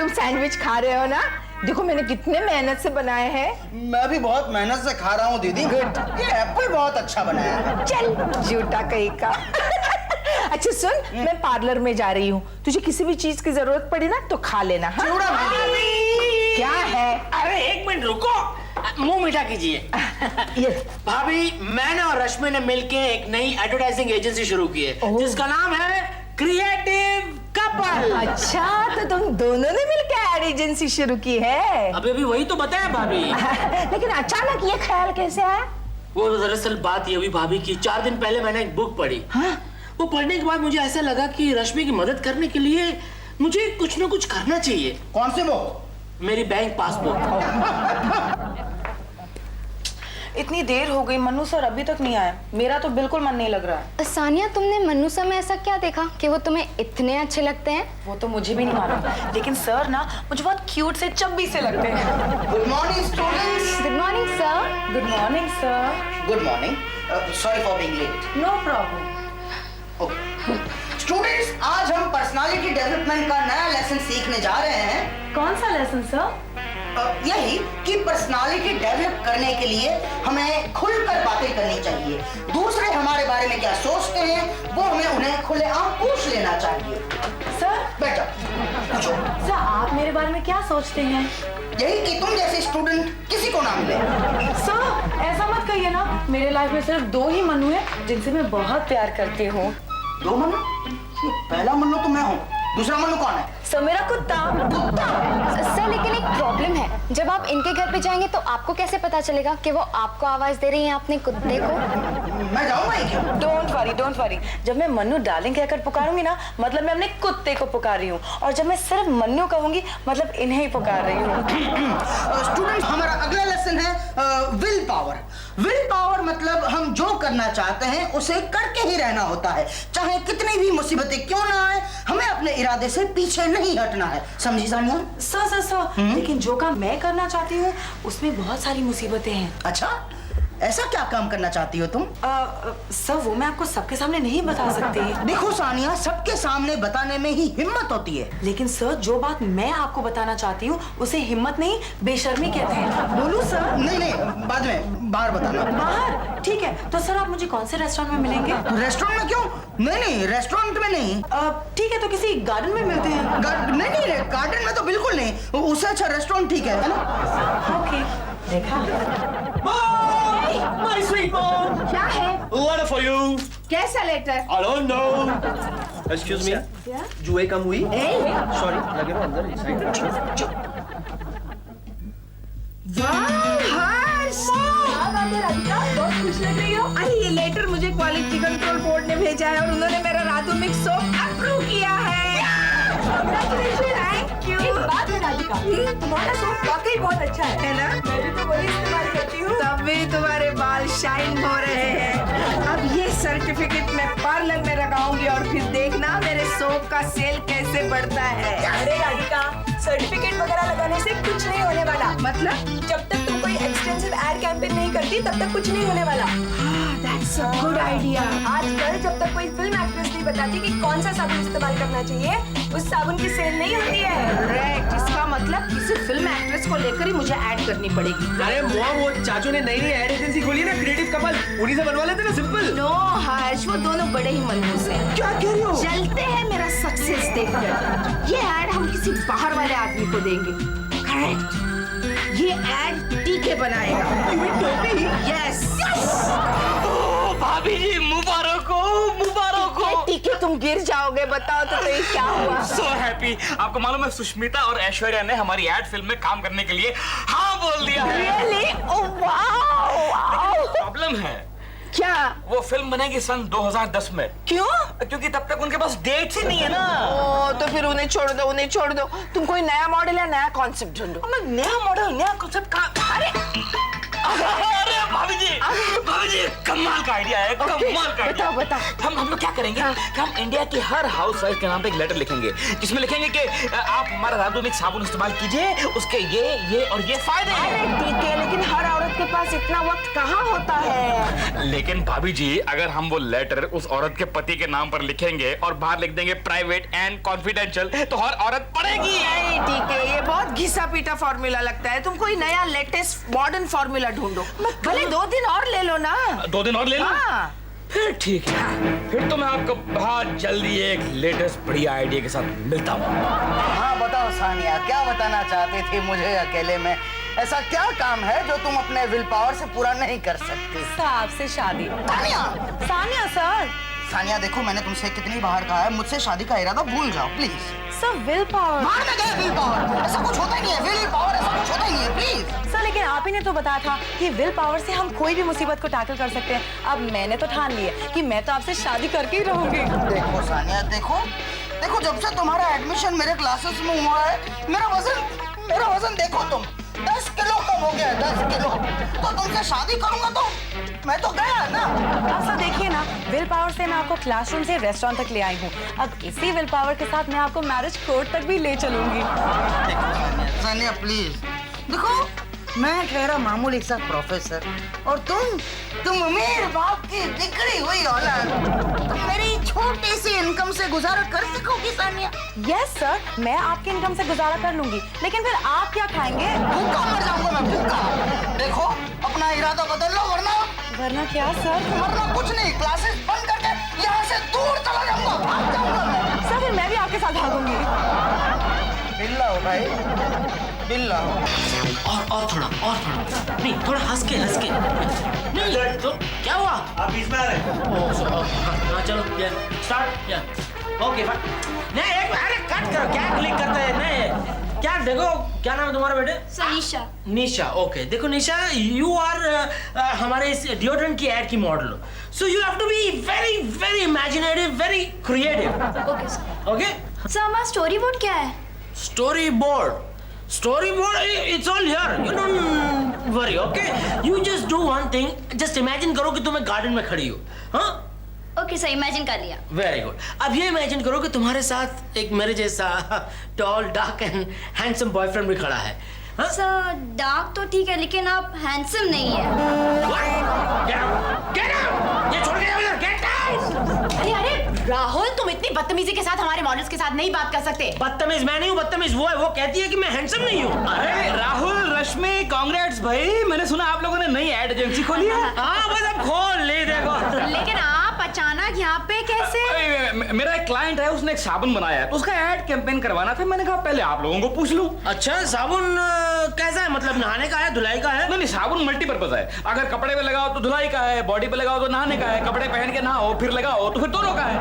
तुम सैंडविच खा रहे हो ना? देखो मैंने कितने मेहनत से बनाए हैं। मैं भी बहुत मेहनत से खा रहा हूँ दीदी। गुड। ये एप्पल बहुत अच्छा बनाया है। चल झूठा कहीं का। अच्छा सुन, मैं पार्लर में जा रही हूँ, तुझे किसी भी चीज की जरूरत पड़ी ना तो खा लेना। हाँ? क्या है? अरे एक मिनट रुको, मुंह मीठा कीजिए। ये भाभी, मैंने और रश्मि ने मिलके एक नई एडवर्टाइजिंग एजेंसी शुरू की है जिसका नाम है क्रिएटिव कपल। अच्छा, तो तुम दोनों ने मिलकर एड एजेंसी शुरू की है? अभी वही तो बताया भाभी। लेकिन अचानक ये ख्याल कैसे आया? वो दरअसल बात ये हुई भाभी की, 4 दिन पहले मैंने एक बुक पढ़ी। हाँ? वो पढ़ने के बाद मुझे ऐसा लगा कि रश्मि की मदद करने के लिए मुझे कुछ ना कुछ करना चाहिए। कौन सी बुक? मेरी बैंक पासबुक। इतनी देर हो गई, मन्नू सर अभी तक नहीं आए। मेरा तो बिल्कुल मन नहीं लग रहा है। सानिया, तुमने मन्नू सर में ऐसा क्या देखा कि वो तुम्हें इतने अच्छे लगते हैं? वो तो मुझे भी नहीं मालूम, लेकिन सर ना मुझे बहुत क्यूट से चब्बी से लगते हैं। Good morning students. Good morning sir. Good morning sir. Good morning. Sorry for being late. No problem. Students, आज हम पर्सनालिटी डेवलपमेंट का नया लेसन सीखने जा रहे हैं। कौन सा लेसन सर? यही कि पर्सनालिटी डेवलप करने के लिए हमें खुलकर बातें करनी चाहिए। दूसरे हमारे बारे में क्या सोचते हैं वो हमें उन्हें खुलेआम पूछ लेना चाहिए। सर, बैठ जाओ, पूछो। सर आप मेरे बारे में क्या सोचते हैं? यही कि तुम जैसे स्टूडेंट किसी को ना मिले। सर ऐसा मत कहिए ना, मेरे लाइफ में सिर्फ 2 ही मन्नू हैं जिनसे मैं बहुत प्यार करती हूँ। 2 मन्नू? ये पहला मन्नू तो मैं हूँ, दूसरा मन्नू कौन है? सर मेरा कुत्ता। सर लेकिन एक प्रॉब्लम है, जब आप इनके घर पे जाएंगे तो आपको कैसे पता चलेगा कि वो आपको आवाज दे रही हैं अपने कुत्ते को? मैं जाऊंगा ही क्यों? Don't worry. जब मैं मन्नू डार्लिंग कहकर पुकारूंगी ना, मतलब मैं अपने कुत्ते को पुकार रही हूँ, और जब मैं सिर्फ मन्नू कहूंगी मतलब इन्हें ही पुकार रही हूँ। स्टूडेंट, हमारा अगला लेसन है विल पावर। विल पावर मतलब हम जो करना चाहते हैं उसे करके ही रहना होता है, चाहे कितनी भी मुसीबतें क्यों ना आए, हमें अपने इरादे से पीछे नहीं हटना है। समझी सानिया? सर लेकिन जो काम मैं करना चाहती हूँ उसमें बहुत सारी मुसीबतें हैं। अच्छा, ऐसा क्या काम करना चाहती हो तुम? सर वो मैं आपको सबके सामने नहीं बता सकती। देखो सानिया, सबके सामने बताने में ही हिम्मत होती है। लेकिन सर जो बात मैं आपको बताना चाहती हूँ उसे हिम्मत नहीं बेशर्मी कहते हैं। बोलूं सर? नहीं, बाद में, बाहर बताना। बाहर? ठीक है, तो सर आप मुझे कौन से रेस्टोरेंट में मिलेंगे? रेस्टोरेंट में क्यों? नहीं, रेस्टोरेंट में नहीं। ठीक है, तो किसी गार्डन में मिलते हैं। नहीं, गार्डन में तो बिल्कुल नहीं, उससे अच्छा रेस्टोरेंट ठीक है ना? ओके, देखा। My sweet mom! क्या है? Letter for you. कैसा letter? I don't know. Excuse me. जुए कम हुई? Sorry, लगे रहो अंदर इस साइड। बहुत खुश लग रही हो। अरे ये लेटर मुझे क्वालिटी कंट्रोल बोर्ड ने भेजा है और उन्होंने मेरा राधू मिक्स सोप अप्रूव किया है। Thank you. एक बात है राधिका, तुम्हारा सोप वाकई बहुत अच्छा है ना? मैं भी तो वही इस्तेमाल करती हूँ, तभी तुम्हारे बाल शाइन हो रहे हैं। अब ये सर्टिफिकेट मैं पार्लर में लगाऊंगी और फिर देखना मेरे सोप का सेल कैसे बढ़ता है। अरे राधिका, सर्टिफिकेट वगैरह लगाने से कुछ नहीं होने वाला। मतलब? जब तक तुम कोई एक्सटेंसिव एड कैंपेन नहीं करती तब तक कुछ नहीं होने वाला। That's a good idea. आजकल जब तक कोई फिल्म एक्ट्रेस नहीं बताती कि कौन सा साबुन इस्तेमाल करना चाहिए, उस साबुन की सेल नहीं होती है। करेक्ट, इसका मतलब किसी फिल्म एक्ट्रेस को लेकर ही मुझे ऐड करनी पड़ेगी। अरे मॉम, वो चाचू ने नई एड एजेंसी खोली है ना, क्रिएटिव कपल, उन्हीं से बनवा लेते ना, सिंपल। नो हर्ष, वो दोनों बड़े ही मनहूस हैं। क्या कह रही हो? चलते हैं मेरा सक्सेस देखकर। ये ऐड हम किसी बाहर वाले आदमी को देंगे। करेक्ट, ये ऐड टीके बनाएगा। यस। भाभी जी मुबारक हो। टीके तुम गिर जाओगे, बताओ तो ये क्या हुआ? So happy। आपको मालूम है सुष्मिता और ऐश्वर्या ने हमारी एड फिल्म में काम करने के लिए हाँ बोल दिया है। Really? Oh, wow! प्रॉब्लम है। क्या? वो फिल्म बनेगी सन 2010 में। क्यों? क्योंकि तब तक उनके पास डेट्स ही नहीं है ना। ओ, तो फिर उन्हें छोड़ दो। तुम कोई नया मॉडल या नया कॉन्सेप्ट ढूंढो। नया मॉडल, नया कॉन्सेप्ट कहाँ? अरे अरे भाभी जी कमाल का आइडिया है, कमाल का आइडिया। बताओ। हम लोग क्या करेंगे कि हम इंडिया की हर हाउस वाइफ के नाम पे एक लेटर लिखेंगे जिसमें लिखेंगे कि आप हमारा रातों साबुन इस्तेमाल कीजिए, उसके ये और ये फायदे हैं। अरे ठीक है, लेकिन हर औरत के पास इतना वक्त कहाँ होता है। लेकिन भाभी जी अगर हम वो लेटर उस औरत के पति के नाम पर लिखेंगे और बाहर लिख देंगे प्राइवेट एंड कॉन्फिडेंशियल, तो हर औरत पढ़ेगी। नहीं ठीक है, ये बहुत घिसा पीटा फॉर्मूला लगता है। तुम कोई नया लेटेस्ट मॉडर्न फॉर्मूला ढूंढो, भले 2 दिन और ले लो ना। 2 दिन और ले लो। हाँ। फिर ठीक है, फिर तो मैं आपको बहुत जल्दी एक लेटेस्ट बढ़िया आइडिया के साथ मिलता हूँ। हाँ बताओ सानिया, क्या बताना चाहती थी मुझे अकेले में? ऐसा क्या काम है जो तुम अपने विल पावर से पूरा नहीं कर सकती? साहब से शादी। सानिया सर। सानिया देखो, मैंने तुमसे कितनी बार कहा है, मुझसे शादी का इरादा भूल जाओ प्लीज। Sir will power. मार में गए विल पावर, ऐसा कुछ होता ही नहीं है। विल पावर ऐसा कुछ होता ही नहीं है, प्लीज। सर लेकिन आप ही ने तो बताया था कि विल पावर से हम कोई भी मुसीबत को टैकल कर सकते हैं। अब मैंने तो ठान लिया कि मैं तो आपसे शादी करके ही रहूंगी। देखो सानिया, देखो जब से तुम्हारा एडमिशन मेरे क्लासेस में हुआ है, मेरा वजन देखो तुम 10 किलो कम हो गया है, 10 किलो। तो तुमसे शादी करूंगा तो मैं तो गया ना। अब सर देखिए ना, विल पावर से मैं आपको क्लासरूम से रेस्टोरेंट तक ले आई हूँ। अब इसी विल पावर के साथ मैं आपको मैरिज कोर्ट तक भी ले चलूंगी। देखो सानिया प्लीज, देखो मैं ठहरा मामूली सा प्रोफेसर और तुम अमीर बाप की बिगड़ी हुई औलाद। तुम मेरी छोटी सी इनकम से गुजारा कर सकोगी सानिया? यस सर, मैं आपकी इनकम से गुजारा कर लूंगी, लेकिन फिर आप क्या खाएंगे? भूखा मर जाऊंगा मैं, भूखा। देखो अपना इरादा बदल लो वरना क्या सर? वरना कुछ नहीं, क्लासेस बंद करके यहाँ से दूर चला जाऊंगा, भाग जाऊंगा मैं। सर फिर मैं भी आपके साथ भागूंगी। बिल्ला हो भाई, बिल्ला हो। और थोड़ा नहीं, थोड़ा हंस के नहीं तो क्या हुआ? आप बीच में आ रहे हैं। हाँ चलो स्टार्ट ओके नहीं एक अरे कट करो, क्या क्लिक करते हैं? नहीं क्या, देखो क्या नाम है तुम्हारा बेटे? सनीशा। निशा। ओके देखो निशा, यू आर हमारे इस डिओड्रेंट की एड की मॉडल हो, so you have to be very very imaginative, very creative. Okay sir. Okay sir हमारा स्टोरी बोर्ड क्या है? story board it's all here, you don't worry, okay? You just do one thing, just imagine करो कि तुम एक garden में खड़ी हो। हाँ ओके सर, इमेजिन कर लिया। Very good. अब ये इमेजिन करो कि तुम्हारे साथ एक मेरे जैसा tall dark and handsome boyfriend भी खड़ा है। हाँ? सर डार्क तो ठीक है, लेकिन आप हैंडसम नहीं है। Get out! ये छोड़ के जाओ इधर, get out! अरे राहुल, तुम इतनी बदतमीजी के साथ हमारे मॉडल्स के साथ नहीं बात कर सकते। बदतमीज मैं नहीं हूँ, बदतमीज वो है, वो कहती है कि मैं हैंडसम नहीं हूँ। अरे राहुल, रश्मि, कांग्रेट्स भाई, मैंने सुना आप लोगों ने नई एड एजेंसी खोली है। हाँ बस अब खोल ले, देखो। लेकिन आप अचानक यहाँ पे कैसे? मेरा एक क्लाइंट है, उसने एक साबुन बनाया है, तो उसका एड कैंपेन करवाना था। मैंने कहा पहले आप लोगों को पूछ लूं। अच्छा साबुन कैसा है, मतलब नहाने का है, धुलाई का है? नहीं साबुन मल्टीपर्पज है। अगर कपड़े पे लगाओ तो धुलाई का है, बॉडी पे लगाओ तो नहाने का है, कपड़े पहन के नहाओ फिर लगाओ तो फिर दोनों का है।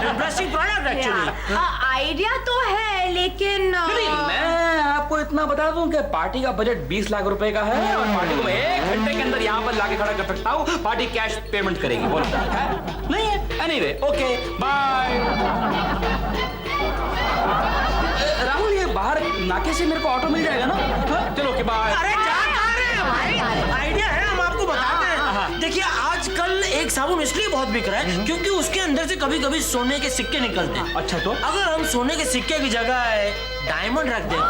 Interesting product actually. आइडिया तो है, लेकिन नहीं, मैं आपको इतना बता दूं कि पार्टी का बजट 20 लाख रुपए का है और पार्टी को मैं 1 घंटे के अंदर यहाँ पर लाके खड़ा कर सकता हूँ। पार्टी कैश पेमेंट करेगी। बोलो है? नहीं है? Anyway okay bye. राहुल, ये बाहर नाके से मेरे को ऑटो मिल जाएगा ना? हाँ? चलो ओके बाय। अरे आइडिया है, हम आपको बताते हैं। देखिए आजकल एक साबुन इसलिए बहुत बिक रहा है क्योंकि उसके अंदर से कभी कभी सोने के सिक्के निकलते हैं। अच्छा तो अगर हम सोने के सिक्के की जगह डायमंड रख दें तो?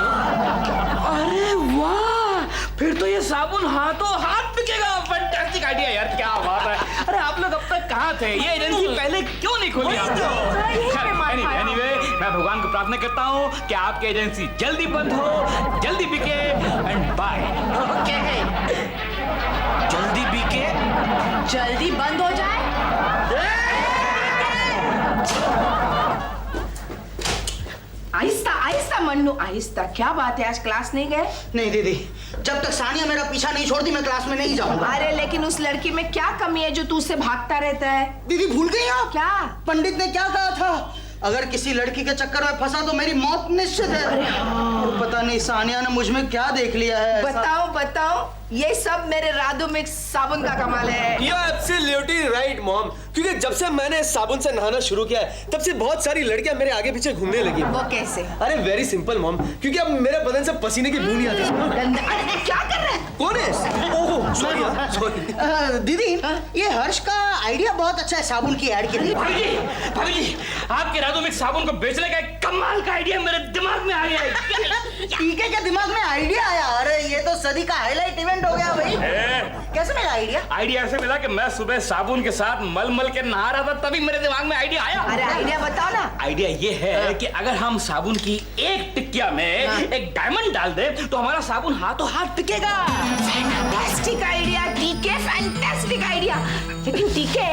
अरे वाह, फिर तो ये साबुन हाथों हाथ बिकेगा। फैंटास्टिक आइडिया यार, क्या बात है। अरे आप लोग अब तक कहाँ थे? ये एजेंसी पहले क्यों नहीं खोली आपने? एनीवे मैं भगवान को प्रार्थना करता हूँ कि आपकी एजेंसी जल्दी बंद हो, जल्दी बिके एंड बाय। जल्दी बिके, जल्दी बंद हो जाए। आहिस्ता आहिस्ता मन्नू, आहिस्ता। क्या बात है, आज क्लास नहीं गए? नहीं दीदी, जब तक सानिया मेरा पीछा नहीं छोड़ती मैं क्लास में नहीं जाऊंगा। अरे लेकिन उस लड़की में क्या कमी है जो तू उससे भागता रहता है? दीदी भूल गई आप? क्या? पंडित ने क्या कहा था? अगर किसी लड़की के चक्कर में फंसा तो मेरी मौत निश्चित है। और पता नहीं सानिया ने मुझ में क्या देख लिया है ऐसा। बताओ बताओ। ये सब मेरे राधु मिक्स साबुन का कमाल है। You're absolutely right, mom. क्योंकि जब से मैंने इस साबुन से नहाना शुरू किया है तब से बहुत सारी लड़कियां मेरे आगे पीछे घूमने लगी। वो कैसे? अरे वेरी सिंपल मॉम, क्योंकि अब मेरे बदन से पसीने की बूंद नहीं आती। अरे क्या कर रहे हैं? कौन है? Oh sorry sorry. दीदी, ये हर्ष का आइडिया बहुत अच्छा है साबुन की ऐड के लिए। भाभी जी, आपके राधु मिक्स साबुन को बेचने का एक कमाल का आइडिया मेरे दिमाग में आ गया है। टीके के दिमाग में आइडिया आया? अरे ये तो सदी का हाईलाइट इवेंट हो गया भाई। कैसे मिला आइडिया? आइडिया ऐसे मिला कि मैं सुबह साबुन के साथ मल के नहा रहा था, तभी मेरे दिमाग में आइडिया आया। अरे आइडिया बताओ ना। आइडिया ये है कि अगर हम साबुन की एक टिकिया में एक डायमंड डाल दे तो हमारा साबुन हाथों हाथ टिकेगा। फैंटास्टिक आइडिया टीके, फैंटास्टिक आइडिया। लेकिन टीके,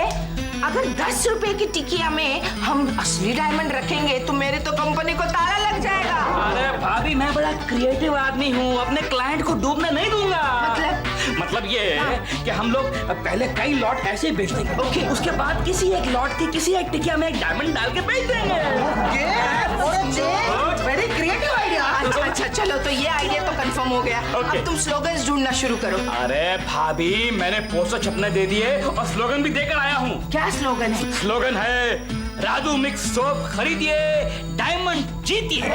अगर 10 रुपए की टिकिया में हम असली डायमंड रखेंगे तो मेरे तो कंपनी को ताला लग जाएगा। अरे भाभी, मैं बड़ा क्रिएटिव आदमी हूँ, अपने क्लाइंट को डूबने नहीं दूंगा। मतलब ये है कि हम लोग पहले कई लॉट ऐसे ही बेच देंगे। ओके, उसके बाद किसी एक लॉट की किसी एक टिकिया में एक डायमंड डाल के बेच देंगे। Very creative idea. अच्छा चलो, तो ये आइडिया तो कंफर्म हो गया। Okay. अब तुम स्लोगन्स ढूंढना शुरू करो। अरे भाभी, मैंने पोस्टर छपने दे दिए और स्लोगन भी देकर आया हूँ। क्या स्लोगन है? स्लोगन है, राधु मिक्स सोप खरीदिए, डायमंड जीतिए।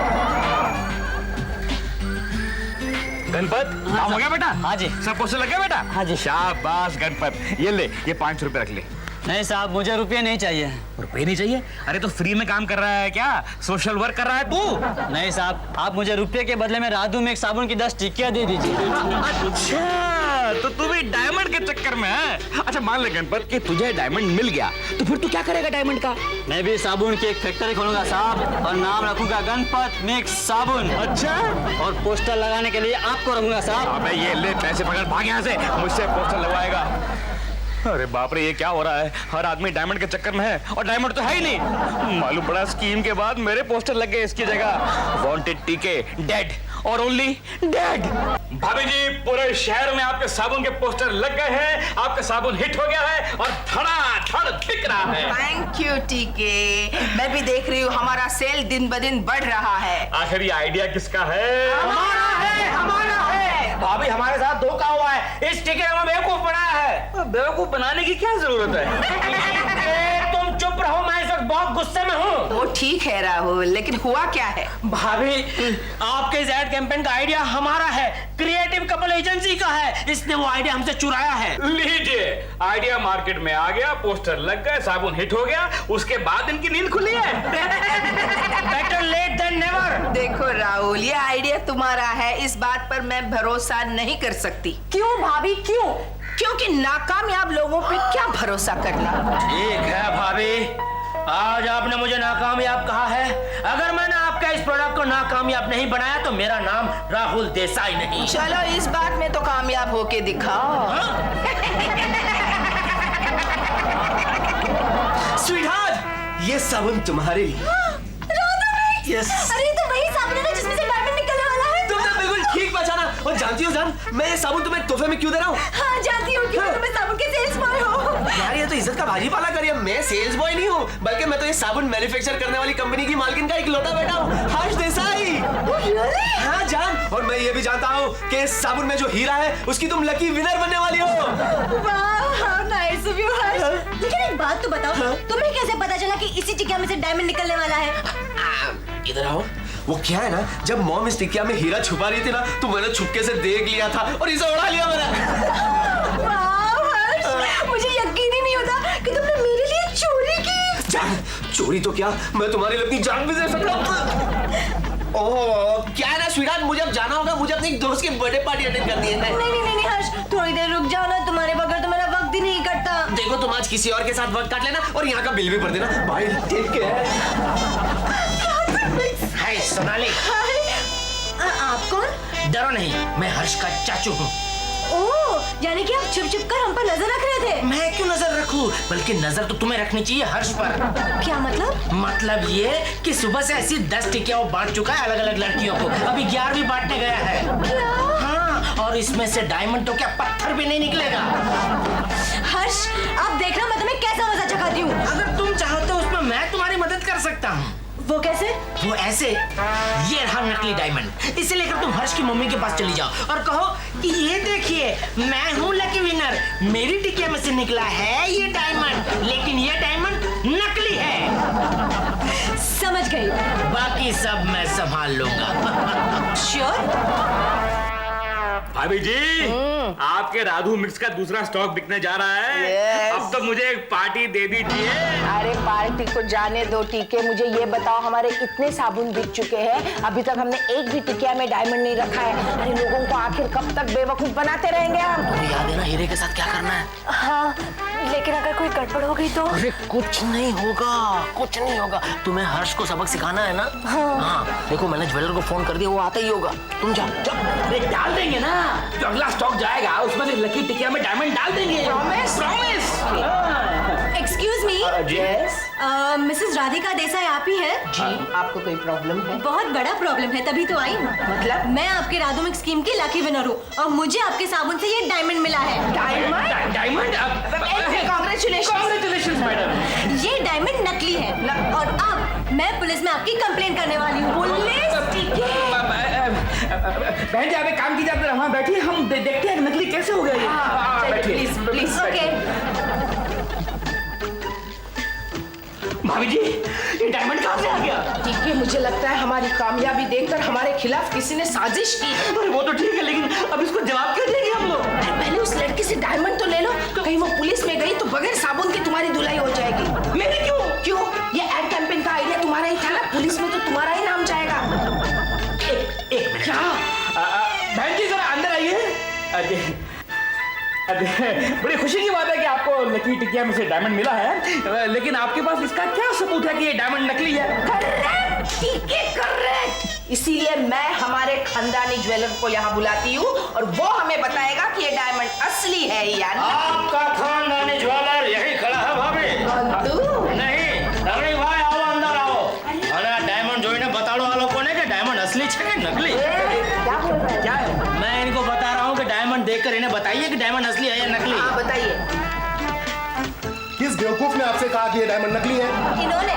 गणपत, काम हो गया बेटा? हाँ जी। सब पोस्टर लग गया बेटा? हाँ जी। शाबाश गणपत, ये ले, ये 500 रुपए रख ले। नहीं साहब, मुझे रुपये नहीं चाहिए। रुपए नहीं चाहिए? अरे तो फ्री में काम कर रहा है क्या? सोशल वर्क कर रहा है तू? नहीं साहब, आप मुझे रुपये के बदले में राधु में एक साबुन की 10 टिक्कियाँ दे दीजिए। अच्छा, तो तू भी डायमंड के चक्कर में है? अच्छा मान ले गणपत कि तुझे डायमंड मिल गया, तो फिर तू क्या करेगा डायमंड का? मैं भी साबुन की एक फैक्ट्री खोलूंगा साहब, और नाम रखूंगा गणपत मिक्स साबुन। अच्छा, और पोस्टर लगाने के लिए आपको रखूंगा साहब। अबे ये ले पैसे पकड़, भाग यहाँ से, मुझसे पोस्टर लगवाएगा। अरे बाप रे, ये क्या हो रहा है? हर आदमी डायमंड के चक्कर में है और डायमंड तो है ही नहीं। मालूम पड़ा स्कीम के बाद मेरे पोस्टर लग गए इसकी जगह। वांटेड टीके डेड और ओनली डेड। भाभी जी, पूरे शहर में आपके साबुन के पोस्टर लग गए हैं, आपका साबुन हिट हो गया है और धड़ाधड़ बिक रहा है। थैंक यू टीके, मैं भी देख रही हूँ हमारा सेल दिन ब दिन बढ़ रहा है। आखिर ये आइडिया किसका है? हमारा है, हमारा है। भाभी हमारे साथ धोखा हुआ है, इस टिके में बेवकूफ बनाया है। बेवकूफ बनाने की क्या जरूरत है? तुम चुप रहो, मैं इस वक्त बहुत गुस्से में हूँ। वो ठीक है राहुल, लेकिन हुआ क्या है? भाभी, आपके इस एड कैंपेन का आइडिया हमारा है, क्रिएटिव कपल एजेंसी का है। इसने वो आइडिया हमसे चुराया है। लीजिए, आइडिया मार्केट में आ गया, पोस्टर लग गए, साबुन हिट हो गया, उसके बाद इनकी नींद खुली है। Better late than never. देखो राहुल, ये आइडिया तुम्हारा है, इस बात पर मैं भरोसा नहीं कर सकती। क्यों भाभी, क्यों? क्योंकि नाकामयाब लोगों पे क्या भरोसा करना। ठीक है भाभी, आज आपने मुझे नाकामयाब कहा है। अगर मैंने आपका इस प्रोडक्ट को नाकामयाब नहीं बनाया तो मेरा नाम राहुल देसाई नहीं। चलो इस बात में तो कामयाब होके दिखाओ। स्वीटहार्ट, ये साबुन तुम्हारे लिए। यस। अरे तो वही साबुन है ना जिसमें से डायमंड निकलने वाला है। तुमने बिल्कुल ठीक पहचाना। और जानती हो जान, मैं ये साबुन तुम्हें तोहफे में क्यों दे रहा हूँ? हाँ जानती हूँ, क्योंकि तुम साबुन के सेल्समैन हो। यार ये तो इज्जत का भाजीपाला करिए। मैं सेल्स बॉय नहीं हूँ, बल्कि मैं तो ये साबुन मैन्युफैक्चर करने वाली कंपनी की मालकिन का इकलौता बेटा हूँ, हर्ष देसाई। हाँ जान, और मैं ये भी जानता हूँ कि इस साबुन में जो हीरा है उसकी तुम लकी विनर बनने वाली हो। वाह, हाउ नाइस ऑफ यू हर्ष। लेकिन एक बात तो बताओ, तुम्हें कैसे पता चला कि इसी टिकिया में से डायमंड निकलने वाला है? इधर आओ। वो क्या है ना, जब मॉम इस टिकिया में हीरा छुपा रही थी ना, तो मैंने छुपके से देख लिया था और इसे उड़ा लिया मैंने। वाह हर्ष, मुझे यकीन ही नहीं होता कि तुमने मेरे लिए चोरी की। जान, चोरी तो क्या, मैं तुम्हारी लिए अपनी जान भी दे सकता हूँ। ओह, क्या है ना स्वीटहार्ट, मुझे अब जाना होगा, मुझे अपने एक दोस्त की बर्थडे पार्टी अटेंड करनी है। नहीं हर्ष, थोड़ी देर रुक जाओ ना, तुम्हारे बगैर तो मेरा वक्त ही नहीं कटता। देखो, तुम आज किसी और के साथ वक्त काट लेना और यहाँ का बिल भी भर देना। Bye, take care. Hi Sonali. आप कौन? डरो नहीं, मैं हर्ष का चाचू हूँ। ओह, यानी कि आप छुप छुप कर हम पर नजर रख रहे थे। मैं क्यों नजर रखूं, बल्कि नजर तो तुम्हें रखनी चाहिए हर्ष पर। क्या मतलब? मतलब ये कि सुबह से ऐसी 10 टिकियां वो बांट चुका है अलग अलग लड़कियों को, अभी 11वीं बांटने गया है। क्या? हाँ, और इसमें से डायमंड तो क्या पत्थर भी नहीं निकलेगा। हर्ष, आप देखना मैं तुम्हें कैसा मजा चखाती हूँ। अगर तुम चाहो तो उसमें मैं तुम्हारी मदद कर सकता हूँ। वो कैसे? वो ऐसे, ये रहा नकली डायमंड। इसे लेकर तुम हर्ष की मम्मी के पास चली जाओ और कहो कि ये देखिए, मैं हूँ लकी विनर, मेरी टिकिया में से निकला है ये डायमंड, लेकिन ये डायमंड नकली है। समझ गई। बाकी सब मैं संभाल लूंगा। श्योर? भाभी जी, आपके राधू मिक्स का दूसरा स्टॉक बिकने जा रहा है। Yes. अब तो मुझे एक पार्टी दे दीजिए। अरे पार्टी को जाने दो टीके, मुझे ये बताओ हमारे इतने साबुन बिक चुके हैं, अभी तक हमने एक भी टिकिया में डायमंड नहीं रखा है। अरे लोगों को आखिर कब तक बेवकूफ बनाते रहेंगे हम? तुम्हें याद है ना हीरे के साथ क्या करना है? हाँ, लेकिन अगर कोई गड़बड़ हो गई तो? अरे कुछ नहीं होगा, कुछ नहीं होगा। तुम्हें हर्ष को सबक सिखाना है ना? हाँ, देखो मैंने ज्वेलर को फोन कर दिया, वो आता ही होगा। तुम जाओ जाओ। अरे डाल देंगे ना, जो अगला स्टॉक जाएगा उसमें से लकी टिकिया में डायमंड डाल देंगे। Promise promise. Excuse me, Mrs Radhika Desai आप ही हैं? जी, आपको कोई प्रॉब्लम है? बहुत बड़ा प्रॉब्लम है, तभी तो आई हूँ। मतलब? मैं आपके राधू मिक्स स्कीम की लकी विनर हूँ और मुझे आपके साबुन से ये डायमंड मिला है। डायमंड? Congratulation madam. ये डायमंड नकली है और अब मैं पुलिस में आपकी कंप्लेंट करने वाली हूँ। पुलिस? ठीक है। बहन जी, आप एक काम कीजिए, आप वहाँ बैठिए, हम देखते हैं नकली कैसे हो गया ये। Please please. ओके। भाभी जी, ये डायमंड कहाँ से आ गया? ठीक है, मुझे लगता है हमारी कामयाबी देखकर हमारे खिलाफ किसी ने साजिश की। अरे वो तो ठीक है, लेकिन अब इसको जवाब क्यों देंगे हम लोग? पहले उस लड़की से डायमंड तो ले लो, कहीं वो पुलिस में गई तो बगैर साबुन की तुम्हारी धुलाई हो जाएगी। मेरे क्यों? क्यों? ये एड कैंपेन का आइडिया तुम्हारा ही था ना, पुलिस में तो तुम्हारा ही नाम जाएगा। एक मिनट। क्या? बहन जी जरा अंदर आइए। बड़ी खुशी की बात है कि आपको लकी टिकिया में से डायमंड मिला है, लेकिन आपके पास इसका क्या सबूत है कि ये डायमंड नकली है? करेक्ट, ठीक है, करेक्ट। इसीलिए मैं हमारे खानदानी ज्वेलर को यहाँ बुलाती हूँ और वो हमें बताएगा कि ये डायमंड असली है या नहीं। आपका खानदानी ज्वेलर यही खड़ा है भाभी। नहीं, रमणी भाई आओ, अंदर आओ। अरे डायमंड जोઈને बताड़ो आ लोगोने कि डायमंड असली है कि नकली? क्या बोल रहा है? क्या है? मैं इनको बता रहा हूँ कि डायमंड देखकर इन्हें बताइए कि डायमंड असली है या नकली। हाँ, बताइए। किस बेवकूफ ने आपसे कहा कि ये डायमंड नकली है? इन्होंने?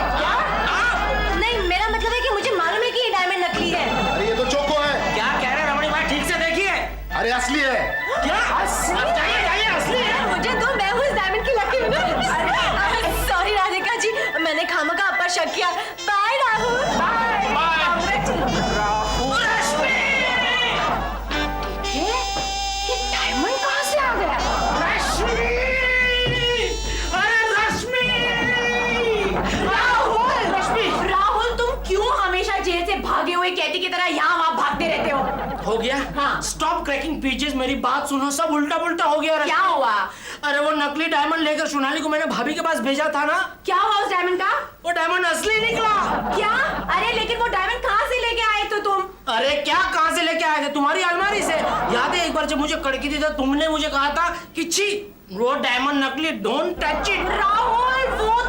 नहीं, मेरा मतलब है कि मुझे मालूम है कि ये डायमंड नकली है। अरे ये तो चोको है। क्या कह रहे हैं रमणी भाई? ठीक से देखिए। अरे असली है। क्या? अब जाइए, असली है। मुझे तो मैं हूँ इस डायमंड की lucky winner. Sorry Radhika ji, मैंने खामखा आप पर शक किया। बाय राहुल। डायमंड कहाँ से आ गया? राहुल, तुम क्यों हमेशा जेल से भागे हुए कैदी की तरह यहाँ वहाँ भागते रहते हो? हो गया? हाँ। स्टॉप क्रैकिंग पीचेस, मेरी बात सुनो, सब उल्टा पुल्टा हो गया। क्या हुआ? अरे वो नकली डायमंड लेकर सोनाली को मैंने भाभी के पास भेजा था ना, क्या हुआ उस डायमंड का? वो डायमंड असली निकला। क्या? अरे लेकिन वो डायमंड कहाँ से लेके आए तो तुम? अरे क्या कहाँ से लेके आए थे? तुम्हारी अलमारी से। याद है एक बार जब मुझे कड़की थी तो तुमने मुझे कहा था कि छी वो डायमंड नकली, डोंट टच इट। राहुल, वो